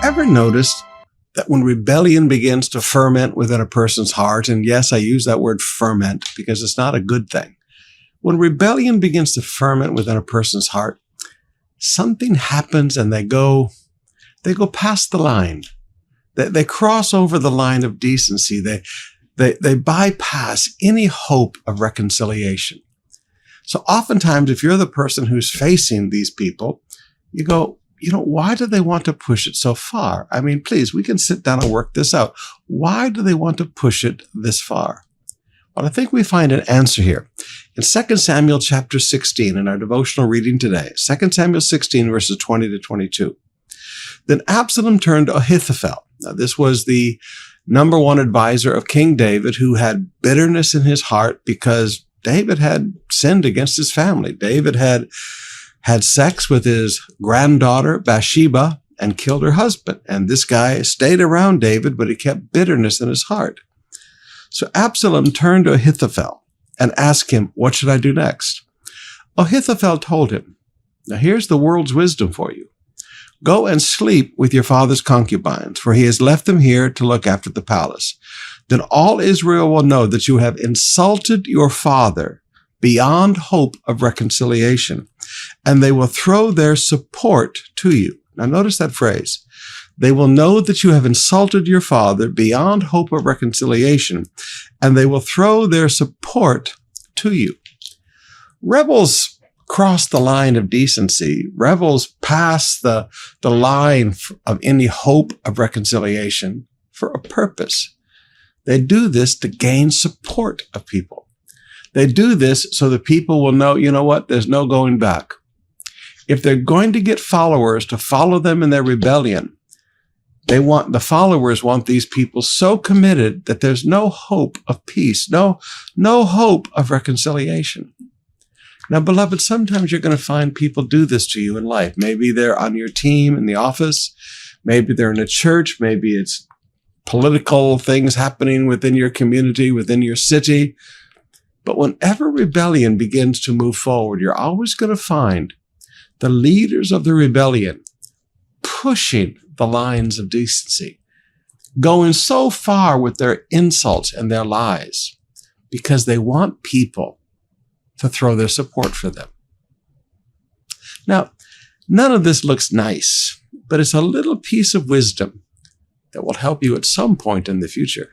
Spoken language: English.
ever noticed that when rebellion begins to ferment within a person's heart, and yes, I use that word ferment because it's not a good thing. When rebellion begins to ferment within a person's heart, something happens and they go past the line. They cross over the line of decency. They bypass any hope of reconciliation. So oftentimes, if you're the person who's facing these people, you go, why do they want to push it so far? I mean, please, we can sit down and work this out. Why do they want to push it this far? Well, I think we find an answer here. In 2 Samuel chapter 16, in our devotional reading today, 2 Samuel 16, verses 20 to 22. Then Absalom turned to Ahithophel. Now, this was the number one advisor of King David, who had bitterness in his heart because David had sinned against his family. David had sex with his granddaughter Bathsheba and killed her husband. And this guy stayed around David, but he kept bitterness in his heart. So Absalom turned to Ahithophel and asked him, what should I do next? Ahithophel told him, now here's the world's wisdom for you. Go and sleep with your father's concubines, for he has left them here to look after the palace. Then all Israel will know that you have insulted your father beyond hope of reconciliation, and they will throw their support to you. Now notice that phrase. They will know that you have insulted your father beyond hope of reconciliation, and they will throw their support to you. Rebels cross the line of decency. Rebels pass the line of any hope of reconciliation for a purpose. They do this to gain support of people. They do this so that people will know, there's no going back. If they're going to get followers to follow them in their rebellion, the followers want these people so committed that there's no hope of peace, no hope of reconciliation. Now, beloved, sometimes you're going to find people do this to you in life. Maybe they're on your team in the office. Maybe they're in a church. Maybe it's political things happening within your community, within your city. But whenever rebellion begins to move forward, you're always going to find the leaders of the rebellion pushing the lines of decency, going so far with their insults and their lies because they want people to throw their support for them. Now, none of this looks nice, but it's a little piece of wisdom that will help you at some point in the future.